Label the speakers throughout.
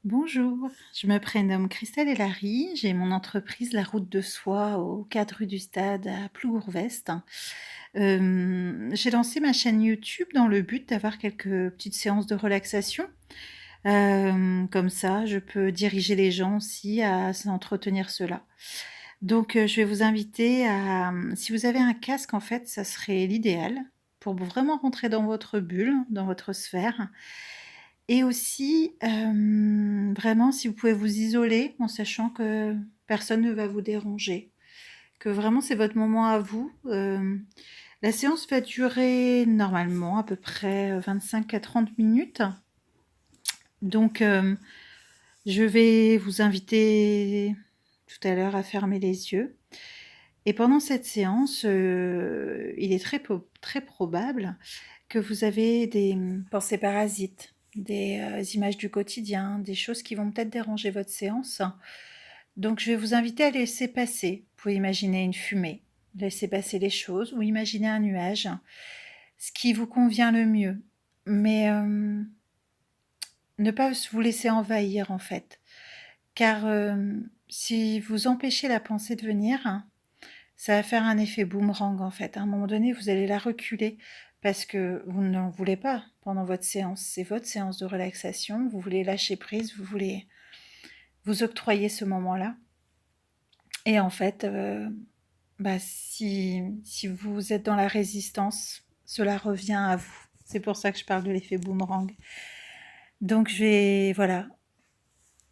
Speaker 1: Bonjour, je me prénomme Christelle Elary, j'ai mon entreprise La Route de Soie au 4 rue du Stade à Plougourvest. J'ai lancé ma chaîne YouTube dans le but d'avoir quelques petites séances de relaxation. Comme ça, je peux diriger les gens aussi à s'entretenir cela. Donc, je vais vous inviter à, si vous avez un casque, en fait, ça serait l'idéal pour vraiment rentrer dans votre bulle, dans votre sphère. Et aussi, vraiment, si vous pouvez vous isoler en sachant que personne ne va vous déranger, que vraiment c'est votre moment à vous. La séance va durer normalement à peu près 25 à 30 minutes. Donc, je vais vous inviter tout à l'heure à fermer les yeux. Et pendant cette séance, il est très probable que vous avez des pensées parasites, des images du quotidien, des choses qui vont peut-être déranger votre séance. Donc je vais vous inviter à laisser passer. Vous pouvez imaginer une fumée, laisser passer les choses ou imaginer un nuage, ce qui vous convient le mieux. Mais ne pas vous laisser envahir en fait. Car si vous empêchez la pensée de venir, ça va faire un effet boomerang en fait. À un moment donné, vous allez la reculer parce que vous n'en voulez pas pendant votre séance. C'est votre séance de relaxation, vous voulez lâcher prise, vous voulez vous octroyer ce moment-là. Et en fait, si vous êtes dans la résistance, cela revient à vous. C'est pour ça que je parle de l'effet boomerang. Donc je vais, voilà,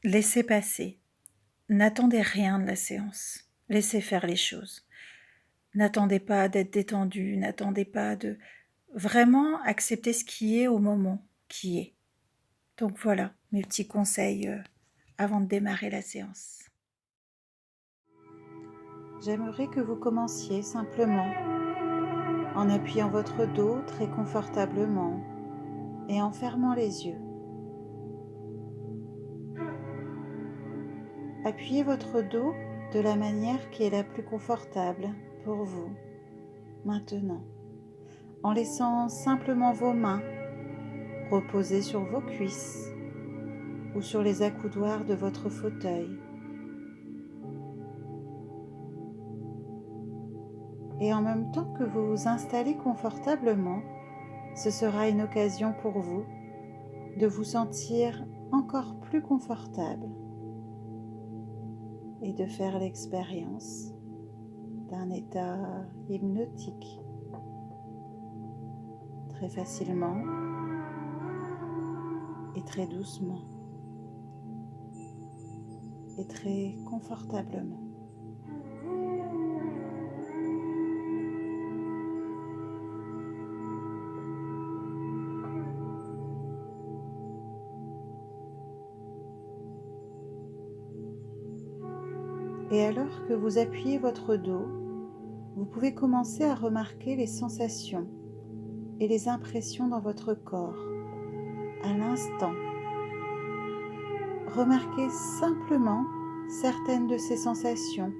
Speaker 1: laisser passer. N'attendez rien de la séance. Laissez faire les choses. N'attendez pas d'être détendu, n'attendez pas de... Vraiment accepter ce qui est au moment qui est. Donc voilà mes petits conseils avant de démarrer la séance. J'aimerais que vous commenciez simplement en appuyant votre dos très confortablement et en fermant les yeux. Appuyez votre dos de la manière qui est la plus confortable pour vous maintenant, en laissant simplement vos mains reposer sur vos cuisses ou sur les accoudoirs de votre fauteuil. Et en même temps que vous vous installez confortablement, ce sera une occasion pour vous de vous sentir encore plus confortable et de faire l'expérience d'un état hypnotique très facilement et très doucement et très confortablement. Et alors que vous appuyez votre dos, vous pouvez commencer à remarquer les sensations et les impressions dans votre corps à l'instant. Remarquez simplement certaines de ces sensations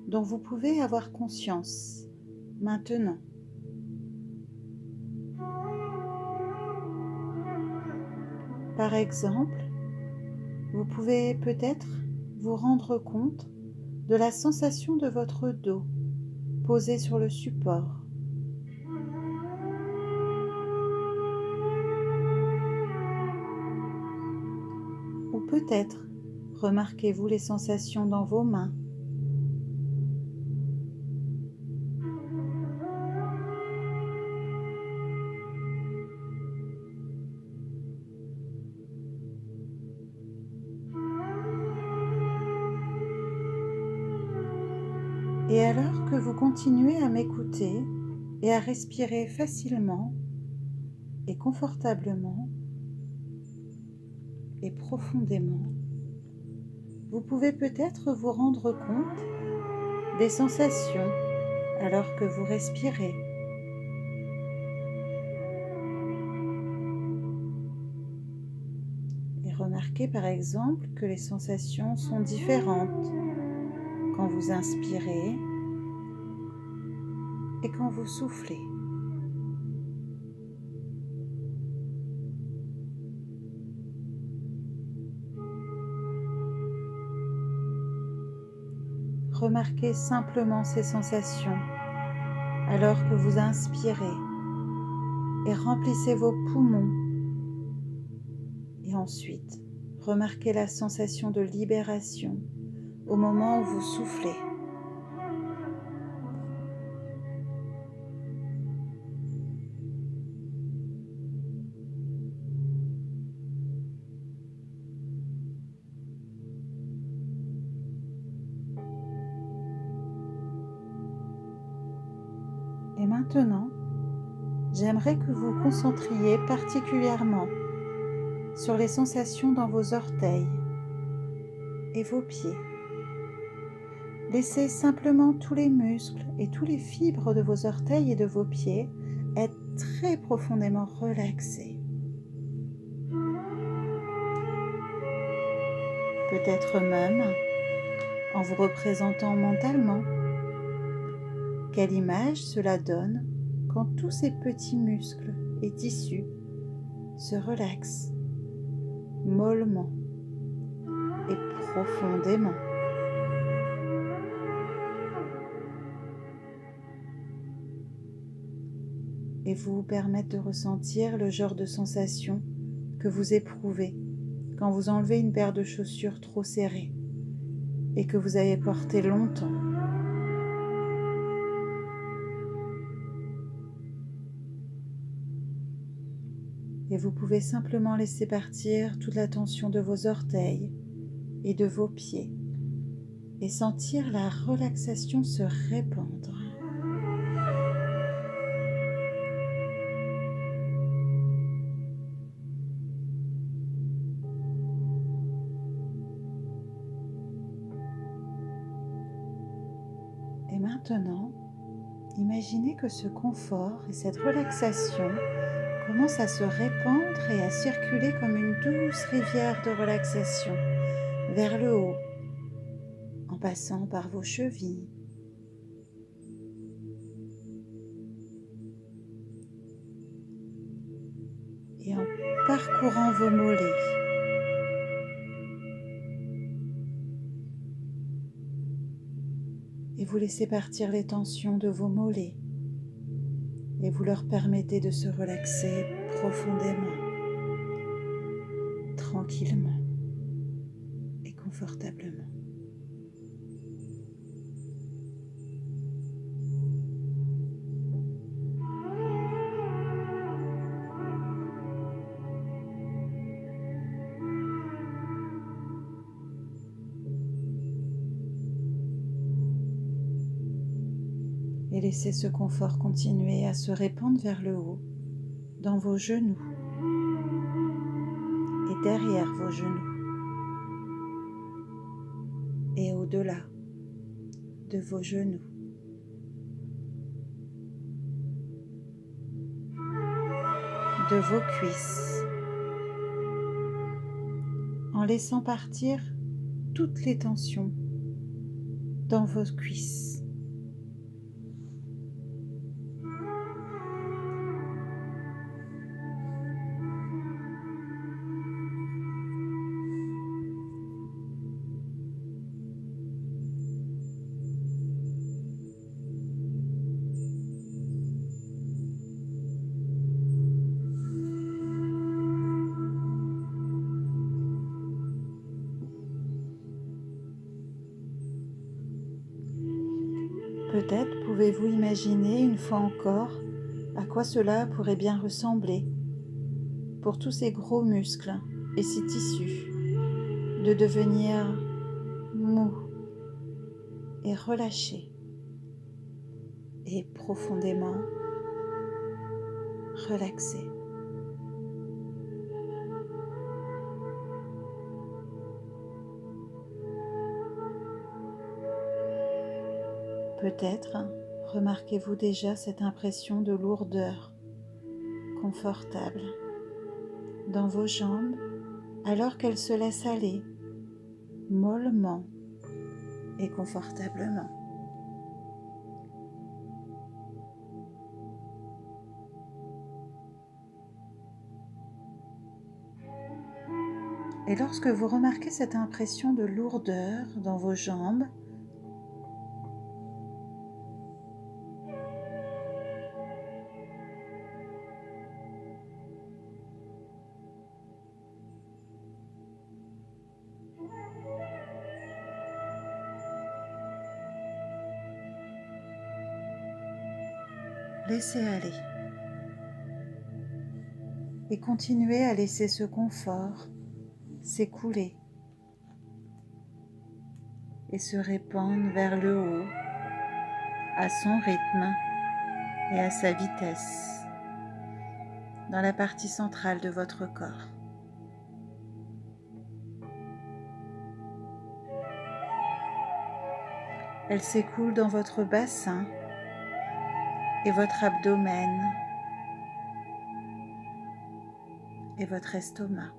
Speaker 1: dont vous pouvez avoir conscience maintenant. Par exemple, vous pouvez peut-être vous rendre compte de la sensation de votre dos posé sur le support. Ou peut-être remarquez-vous les sensations dans vos mains. Et alors que vous continuez à m'écouter et à respirer facilement et confortablement et profondément, vous pouvez peut-être vous rendre compte des sensations alors que vous respirez. Et remarquez par exemple que les sensations sont différentes quand vous inspirez et quand vous soufflez. remarquez simplement ces sensations alors que vous inspirez et remplissez vos poumons. Et ensuite, remarquez la sensation de libération au moment où vous soufflez. Et maintenant, j'aimerais que vous vous concentriez particulièrement sur les sensations dans vos orteils et vos pieds. Laissez simplement tous les muscles et tous les fibres de vos orteils et de vos pieds être très profondément relaxés. Peut-être même en vous représentant mentalement quelle image cela donne quand tous ces petits muscles et tissus se relaxent mollement et profondément. Et vous permettre de ressentir le genre de sensation que vous éprouvez quand vous enlevez une paire de chaussures trop serrée et que vous avez portée longtemps. Et vous pouvez simplement laisser partir toute la tension de vos orteils et de vos pieds et sentir la relaxation se répandre. Et maintenant, imaginez que ce confort et cette relaxation commencent à se répandre et à circuler comme une douce rivière de relaxation vers le haut, en passant par vos chevilles, et en parcourant vos mollets. Et vous laissez partir les tensions de vos mollets et vous leur permettez de se relaxer profondément, tranquillement et confortablement. Et laissez ce confort continuer à se répandre vers le haut, dans vos genoux et derrière vos genoux et au-delà de vos genoux. De vos cuisses, en laissant partir toutes les tensions dans vos cuisses. Peut-être pouvez-vous imaginer une fois encore à quoi cela pourrait bien ressembler pour tous ces gros muscles et ces tissus, de devenir mous et relâchés et profondément relaxés. Peut-être remarquez-vous déjà cette impression de lourdeur confortable dans vos jambes alors qu'elles se laissent aller mollement et confortablement. Et lorsque vous remarquez cette impression de lourdeur dans vos jambes, Laissez aller. Et continuez à laisser ce confort s'écouler et se répandre vers le haut à son rythme et à sa vitesse dans la partie centrale de votre corps. Elle s'écoule dans votre bassin et votre abdomen et votre estomac.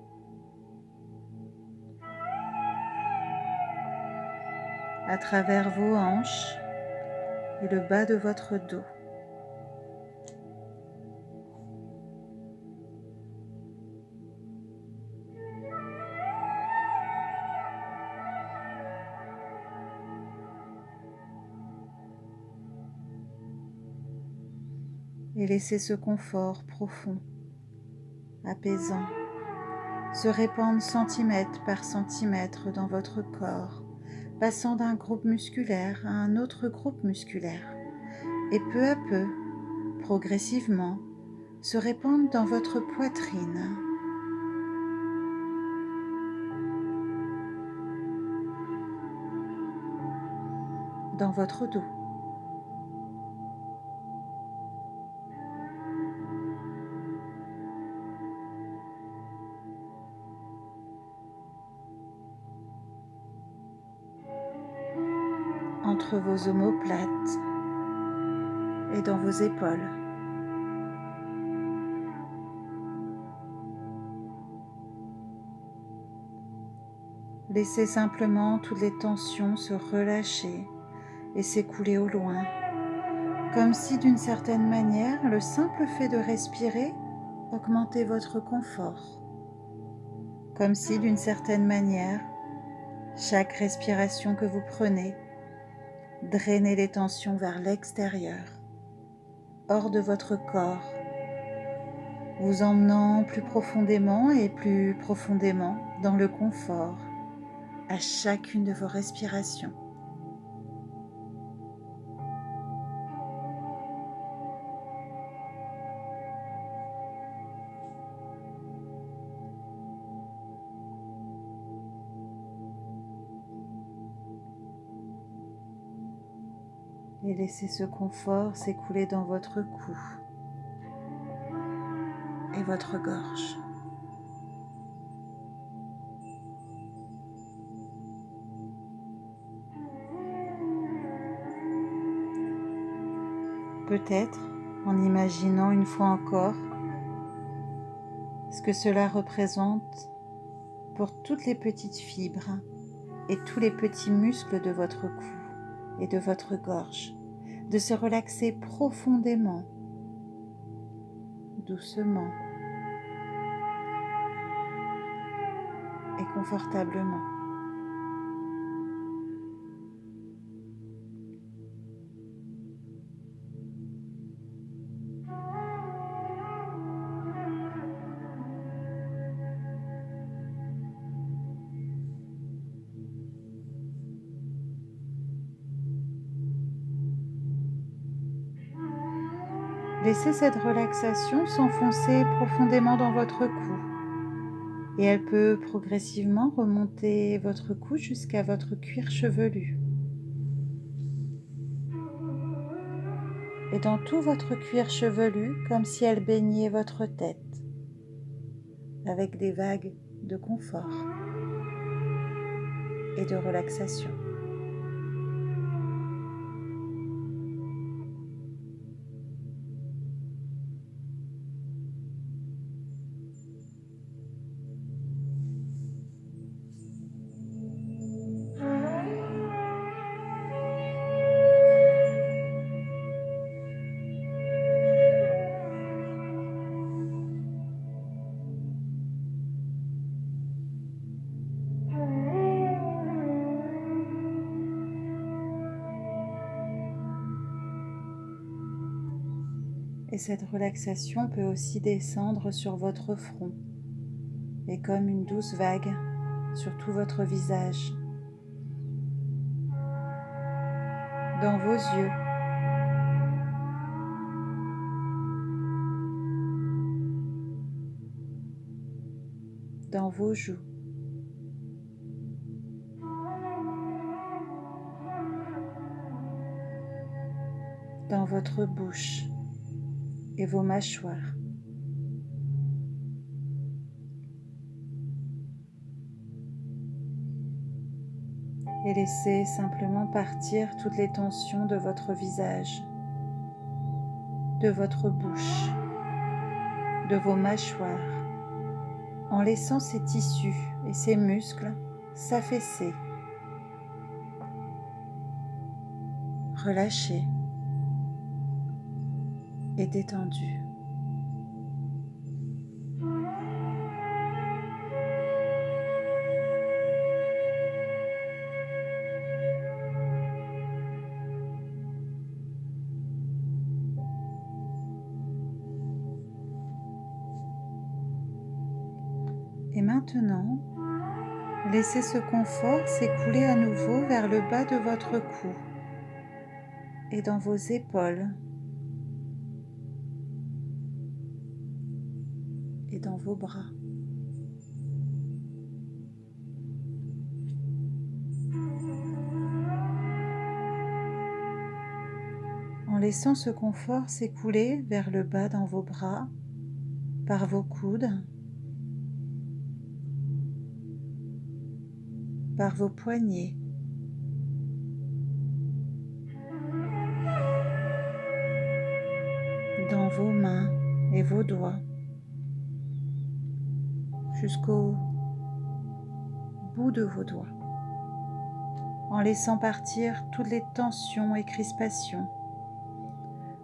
Speaker 1: À travers vos hanches et le bas de votre dos. Et laissez ce confort profond, apaisant, se répandre centimètre par centimètre dans votre corps, passant d'un groupe musculaire à un autre groupe musculaire, et peu à peu, progressivement, se répandre dans votre poitrine, dans votre dos. Entre vos omoplates et dans vos épaules. Laissez simplement toutes les tensions se relâcher et s'écouler au loin, comme si d'une certaine manière, le simple fait de respirer augmentait votre confort, comme si d'une certaine manière, chaque respiration que vous prenez drainait les tensions vers l'extérieur, hors de votre corps, vous emmenant plus profondément et plus profondément dans le confort à chacune de vos respirations. Et laissez ce confort s'écouler dans votre cou et votre gorge. Peut-être en imaginant une fois encore ce que cela représente pour toutes les petites fibres et tous les petits muscles de votre cou et de votre gorge, de se relaxer profondément, doucement et confortablement. Laissez cette relaxation s'enfoncer profondément dans votre cou et elle peut progressivement remonter votre cou jusqu'à votre cuir chevelu. Et dans tout votre cuir chevelu, comme si elle baignait votre tête avec des vagues de confort et de relaxation. Et cette relaxation peut aussi descendre sur votre front et comme une douce vague sur tout votre visage, dans vos yeux, dans vos joues, dans votre bouche et vos mâchoires. Et laissez simplement partir toutes les tensions de votre visage, de votre bouche, de vos mâchoires, en laissant ces tissus et ces muscles s'affaisser, relâchés et détendus. Et maintenant, laissez ce confort s'écouler à nouveau vers le bas de votre cou et dans vos épaules et dans vos bras. En laissant ce confort s'écouler vers le bas dans vos bras, par vos coudes, par vos poignets, dans vos mains et vos doigts, jusqu'au bout de vos doigts, en laissant partir toutes les tensions et crispations,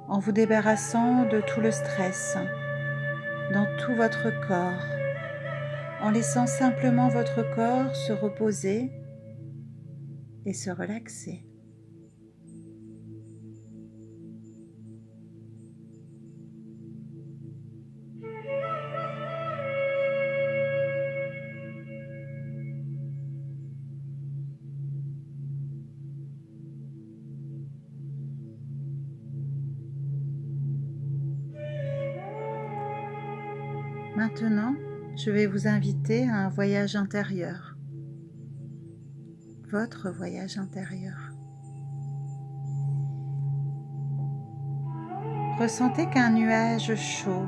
Speaker 1: en vous débarrassant de tout le stress dans tout votre corps, en laissant simplement votre corps se reposer et se relaxer. Maintenant, je vais vous inviter à un voyage intérieur, votre voyage intérieur. Ressentez qu'un nuage chaud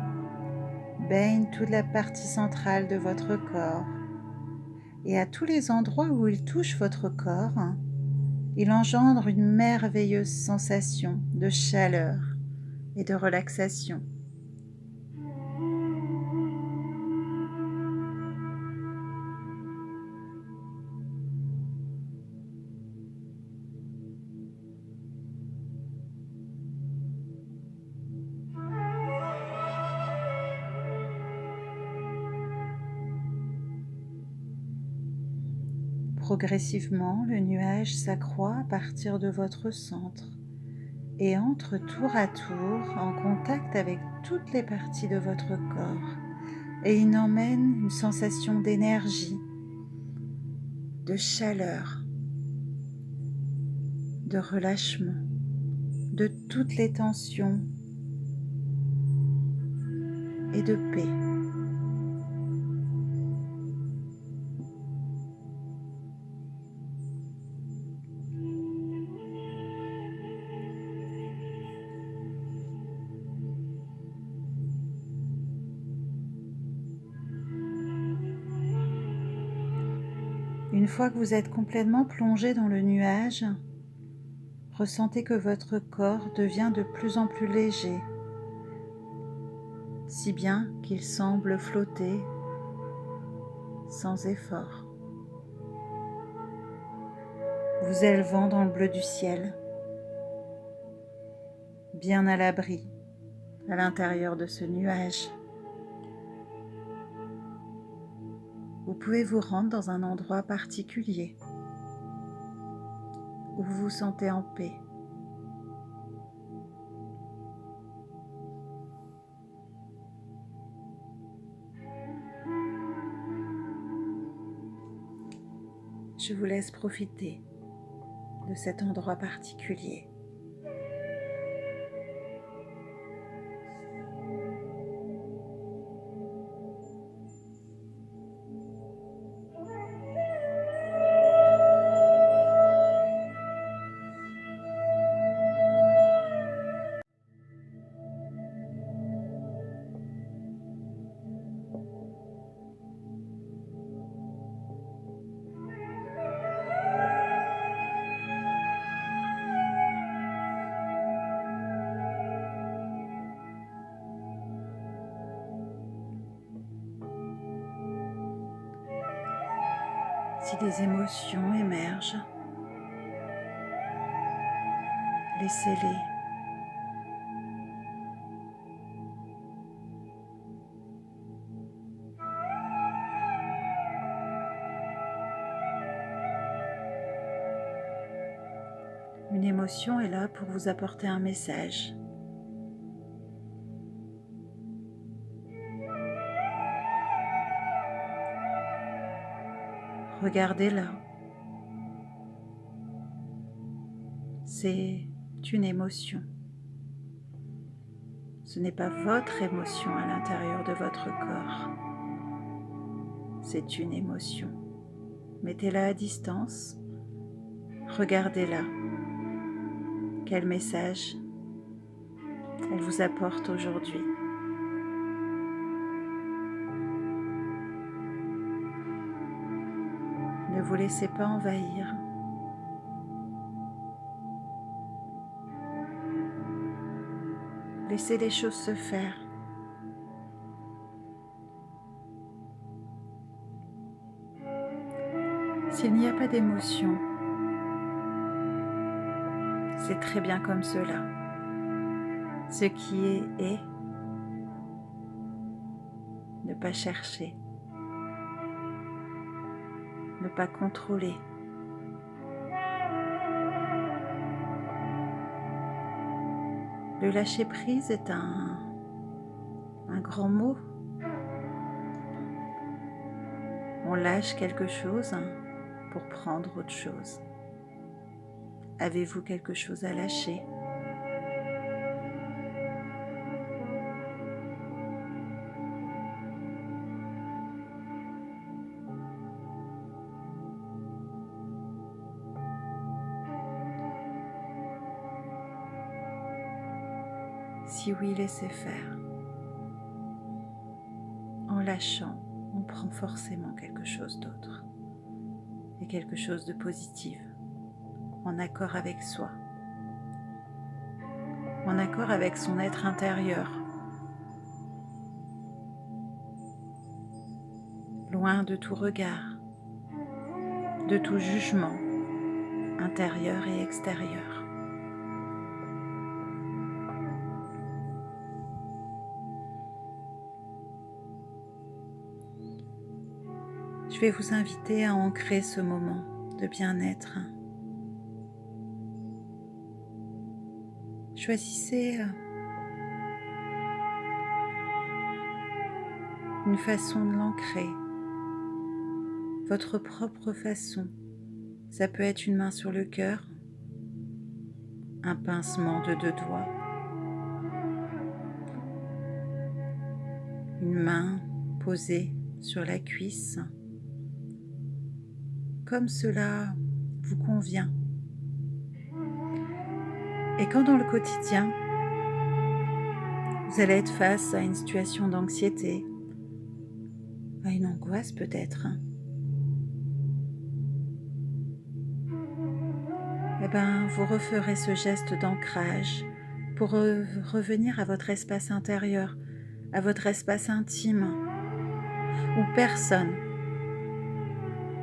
Speaker 1: baigne toute la partie centrale de votre corps et à tous les endroits où il touche votre corps, il engendre une merveilleuse sensation de chaleur et de relaxation. Progressivement, le nuage s'accroît à partir de votre centre et entre tour à tour en contact avec toutes les parties de votre corps, et il emmène une sensation d'énergie, de chaleur, de relâchement, de toutes les tensions et de paix. Une fois que vous êtes complètement plongé dans le nuage, ressentez que votre corps devient de plus en plus léger, si bien qu'il semble flotter sans effort, vous élevant dans le bleu du ciel, bien à l'abri à l'intérieur de ce nuage. Vous pouvez vous rendre dans un endroit particulier où vous vous sentez en paix. Je vous laisse profiter de cet endroit particulier. Si des émotions émergent, laissez-les. Une émotion est là pour vous apporter un message. Regardez-la. C'est une émotion. Ce n'est pas votre émotion à l'intérieur de votre corps. C'est une émotion. Mettez-la à distance. Regardez-la. Quel message elle vous apporte aujourd'hui? Ne vous laissez pas envahir. Laissez les choses se faire. S'il n'y a pas d'émotion, c'est très bien comme cela. Ce qui est. Ne pas chercher. Ne pas contrôler. Le lâcher prise est un grand mot. On lâche quelque chose pour prendre autre chose. Avez-vous quelque chose à lâcher? Si oui, laissez faire. En lâchant, on prend forcément quelque chose d'autre et quelque chose de positif, en accord avec soi, en accord avec son être intérieur, loin de tout regard, de tout jugement intérieur et extérieur. Je vais vous inviter à ancrer ce moment de bien-être. Choisissez une façon de l'ancrer, votre propre façon. Ça peut être une main sur le cœur, un pincement de 2 doigts, une main posée sur la cuisse, comme cela vous convient. Et quand dans le quotidien, vous allez être face à une situation d'anxiété, à une angoisse peut-être, eh bien, vous referez ce geste d'ancrage pour revenir à votre espace intérieur, à votre espace intime, où personne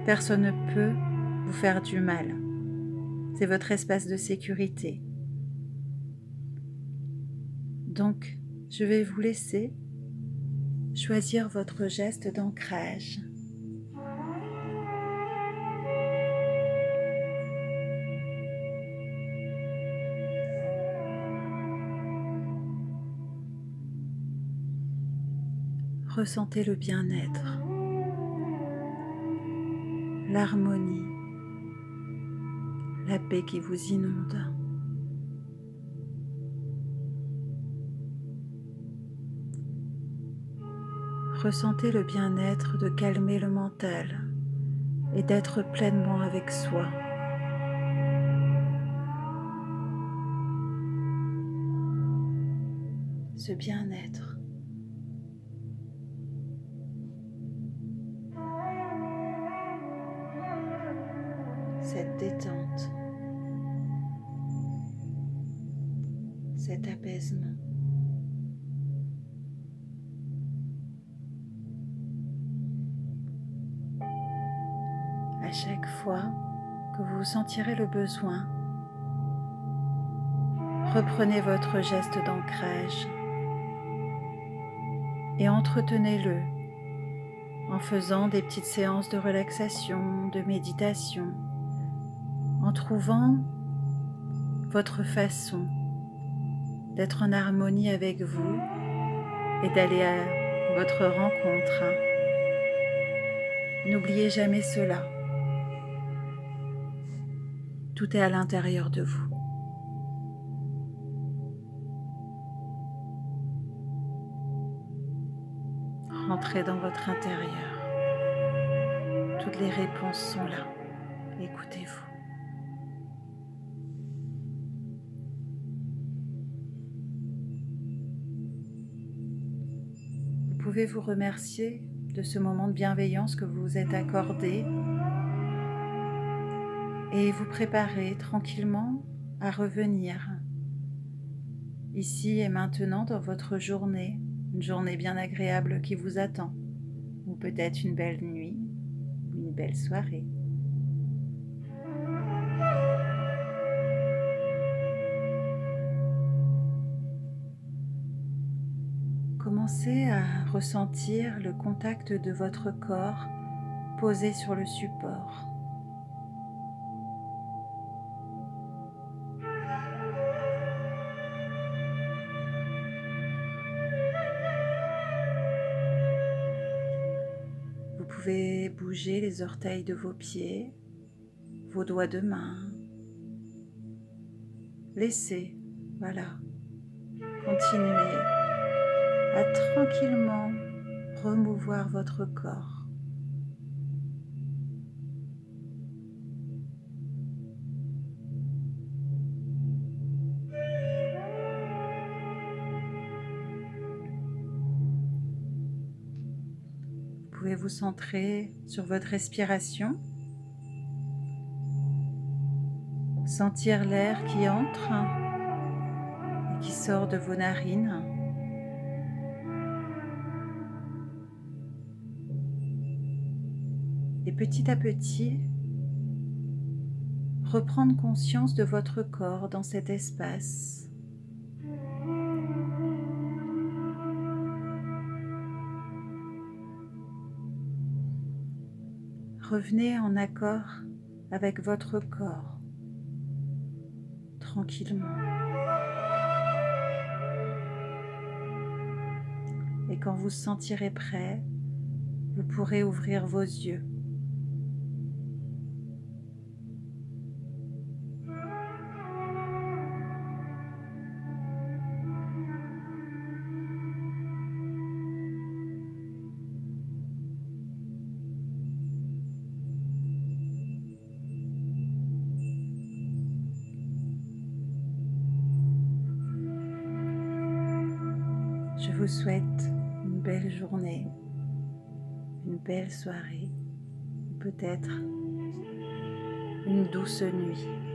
Speaker 1: ne peut vous faire du mal. C'est votre espace de sécurité. Donc, je vais vous laisser choisir votre geste d'ancrage. Ressentez le bien-être, l'harmonie, la paix qui vous inonde. Ressentez le bien-être de calmer le mental et d'être pleinement avec soi. Ce bien-être. Cette détente. Cet apaisement. À fois que vous sentirez le besoin, reprenez votre geste d'ancrage et entretenez-le en faisant des petites séances de relaxation, de méditation, en trouvant votre façon d'être en harmonie avec vous et d'aller à votre rencontre. N'oubliez jamais cela. Tout est à l'intérieur de vous. Rentrez dans votre intérieur. Toutes les réponses sont là. Écoutez-vous. Vous pouvez vous remercier de ce moment de bienveillance que vous vous êtes accordé et vous préparer tranquillement à revenir ici et maintenant dans votre journée, une journée bien agréable qui vous attend, ou peut-être une belle nuit, une belle soirée. Commencez à ressentir le contact de votre corps posé sur le support. Vous pouvez bouger les orteils de vos pieds, vos doigts de main. Laissez, voilà, continuez à tranquillement remouvoir votre corps. Vous pouvez vous centrer sur votre respiration, sentir l'air qui entre et qui sort de vos narines. Et petit à petit, reprendre conscience de votre corps dans cet espace. Revenez en accord avec votre corps, tranquillement. Et quand vous vous sentirez prêt, vous pourrez ouvrir vos yeux. Je vous souhaite une belle journée, une belle soirée, peut-être une douce nuit.